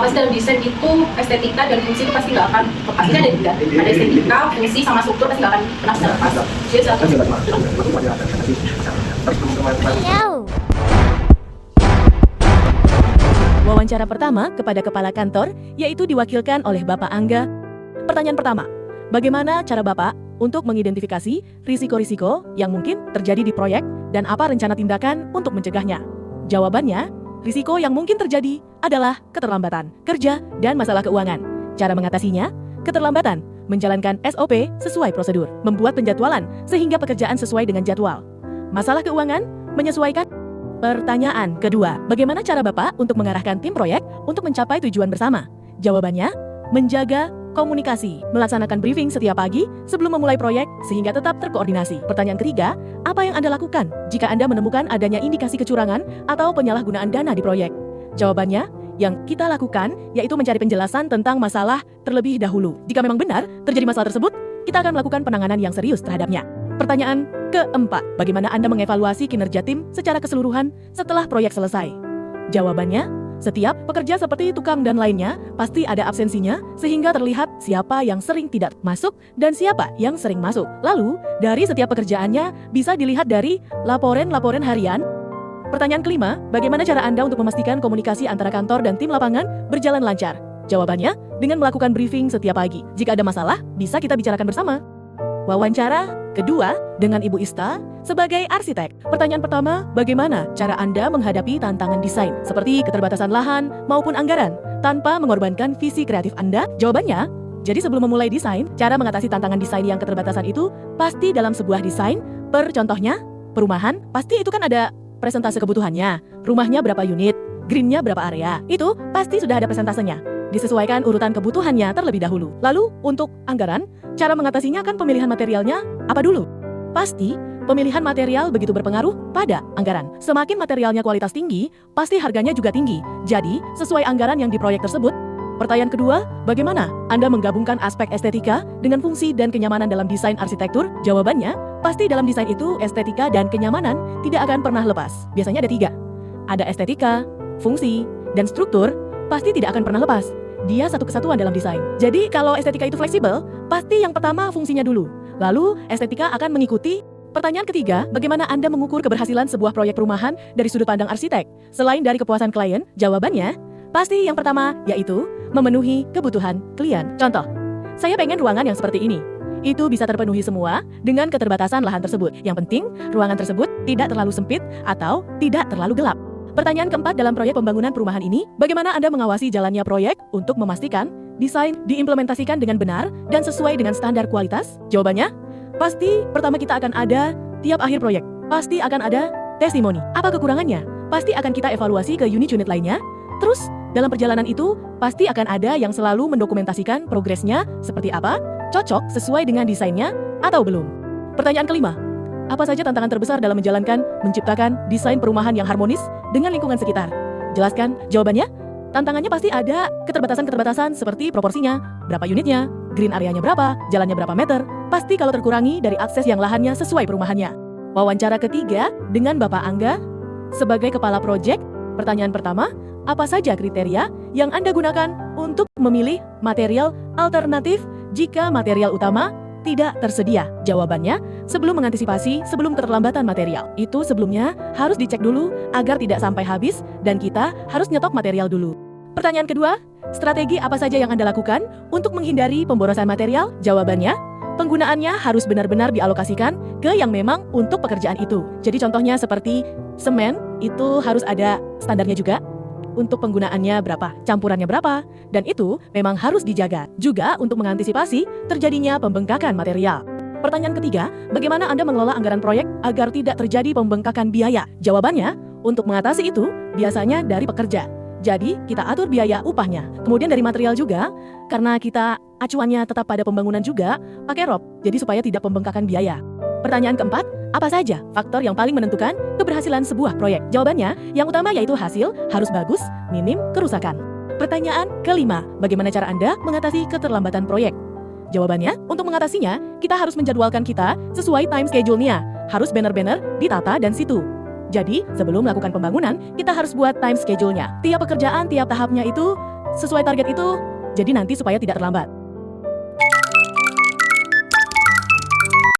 pasti dalam desain itu estetika dan fungsi itu pasti nggak akan pastinya ada tiga, ada estetika, fungsi sama struktur pasti nggak akan pernah bisa lepas. Jadi satu. Wawancara pertama kepada kepala kantor yaitu diwakilkan oleh Bapak Angga. Pertanyaan pertama, bagaimana cara Bapak untuk mengidentifikasi risiko-risiko yang mungkin terjadi di proyek dan apa rencana tindakan untuk mencegahnya? Jawabannya, risiko yang mungkin terjadi adalah keterlambatan kerja dan masalah keuangan. Cara mengatasinya, keterlambatan, menjalankan SOP sesuai prosedur, membuat penjadwalan sehingga pekerjaan sesuai dengan jadwal. Masalah keuangan, menyesuaikan. Pertanyaan kedua, bagaimana cara Bapak untuk mengarahkan tim proyek untuk mencapai tujuan bersama? Jawabannya, menjaga komunikasi, melaksanakan briefing setiap pagi sebelum memulai proyek sehingga tetap terkoordinasi. Pertanyaan ketiga, apa yang Anda lakukan jika Anda menemukan adanya indikasi kecurangan atau penyalahgunaan dana di proyek? Jawabannya, yang kita lakukan yaitu mencari penjelasan tentang masalah terlebih dahulu. Jika memang benar terjadi masalah tersebut, kita akan melakukan penanganan yang serius terhadapnya. Pertanyaan keempat, bagaimana Anda mengevaluasi kinerja tim secara keseluruhan setelah proyek selesai? Jawabannya, setiap pekerja seperti tukang dan lainnya pasti ada absensinya sehingga terlihat siapa yang sering tidak masuk dan siapa yang sering masuk. Lalu, dari setiap pekerjaannya bisa dilihat dari laporan harian. Pertanyaan kelima, bagaimana cara Anda untuk memastikan komunikasi antara kantor dan tim lapangan berjalan lancar? Jawabannya, dengan melakukan briefing setiap pagi. Jika ada masalah, bisa kita bicarakan bersama. Wawancara kedua dengan Ibu Ista sebagai arsitek. Pertanyaan pertama, bagaimana cara Anda menghadapi tantangan desain seperti keterbatasan lahan maupun anggaran tanpa mengorbankan visi kreatif Anda? Jawabannya, jadi sebelum memulai desain, cara mengatasi tantangan desain yang keterbatasan itu pasti dalam sebuah desain. Per contohnya, perumahan, pasti itu kan ada presentase kebutuhannya. Rumahnya berapa unit, greennya berapa area, itu pasti sudah ada presentasenya. Disesuaikan urutan kebutuhannya terlebih dahulu. Lalu, untuk anggaran, cara mengatasinya kan pemilihan materialnya apa dulu? Pasti, pemilihan material begitu berpengaruh pada anggaran. Semakin materialnya kualitas tinggi, pasti harganya juga tinggi. Jadi, sesuai anggaran yang di proyek tersebut. Pertanyaan kedua, bagaimana Anda menggabungkan aspek estetika dengan fungsi dan kenyamanan dalam desain arsitektur? Jawabannya, pasti dalam desain itu estetika dan kenyamanan tidak akan pernah lepas. Biasanya ada tiga. Ada estetika, fungsi, dan struktur, pasti tidak akan pernah lepas. Dia satu kesatuan dalam desain. Jadi kalau estetika itu fleksibel, pasti yang pertama fungsinya dulu. Lalu estetika akan mengikuti. Pertanyaan ketiga, bagaimana Anda mengukur keberhasilan sebuah proyek perumahan dari sudut pandang arsitek? Selain dari kepuasan klien, jawabannya, pasti yang pertama yaitu memenuhi kebutuhan klien. Contoh, saya pengen ruangan yang seperti ini. Itu bisa terpenuhi semua dengan keterbatasan lahan tersebut. Yang penting, ruangan tersebut tidak terlalu sempit atau tidak terlalu gelap. Pertanyaan keempat dalam proyek pembangunan perumahan ini, bagaimana Anda mengawasi jalannya proyek untuk memastikan desain diimplementasikan dengan benar dan sesuai dengan standar kualitas? Jawabannya, pasti pertama kita akan ada tiap akhir proyek. Pasti akan ada testimoni. Apa kekurangannya? Pasti akan kita evaluasi ke unit-unit lainnya. Terus, dalam perjalanan itu, pasti akan ada yang selalu mendokumentasikan progresnya seperti apa, cocok sesuai dengan desainnya atau belum. Pertanyaan kelima, apa saja tantangan terbesar dalam menciptakan desain perumahan yang harmonis dengan lingkungan sekitar? Jelaskan. Jawabannya, tantangannya pasti ada keterbatasan-keterbatasan seperti proporsinya, berapa unitnya, green areanya berapa, jalannya berapa meter, pasti kalau terkurangi dari akses yang lahannya sesuai perumahannya. Wawancara ketiga dengan Bapak Angga sebagai kepala proyek. Pertanyaan pertama, apa saja kriteria yang Anda gunakan untuk memilih material alternatif jika material utama tidak tersedia? Jawabannya, sebelum mengantisipasi sebelum keterlambatan material. Itu sebelumnya harus dicek dulu agar tidak sampai habis dan kita harus nyetok material dulu. Pertanyaan kedua, strategi apa saja yang Anda lakukan untuk menghindari pemborosan material? Jawabannya, penggunaannya harus benar-benar dialokasikan ke yang memang untuk pekerjaan itu. Jadi contohnya seperti semen, itu harus ada standarnya juga. Untuk penggunaannya berapa, campurannya berapa, dan itu memang harus dijaga. Juga untuk mengantisipasi terjadinya pembengkakan material. Pertanyaan ketiga, bagaimana Anda mengelola anggaran proyek agar tidak terjadi pembengkakan biaya? Jawabannya, untuk mengatasi itu biasanya dari pekerja. Jadi kita atur biaya upahnya. Kemudian dari material juga, karena kita acuannya tetap pada pembangunan juga, pakai ROP, jadi supaya tidak pembengkakan biaya. Pertanyaan keempat, apa saja faktor yang paling menentukan keberhasilan sebuah proyek? Jawabannya, yang utama yaitu hasil harus bagus, minim kerusakan. Pertanyaan kelima, bagaimana cara Anda mengatasi keterlambatan proyek? Jawabannya, untuk mengatasinya, kita harus menjadwalkan kita sesuai time schedule-nya. Harus banner-banner ditata dan situ. Jadi, sebelum melakukan pembangunan, kita harus buat time schedule-nya. Tiap pekerjaan, tiap tahapnya itu sesuai target itu, jadi nanti supaya tidak terlambat.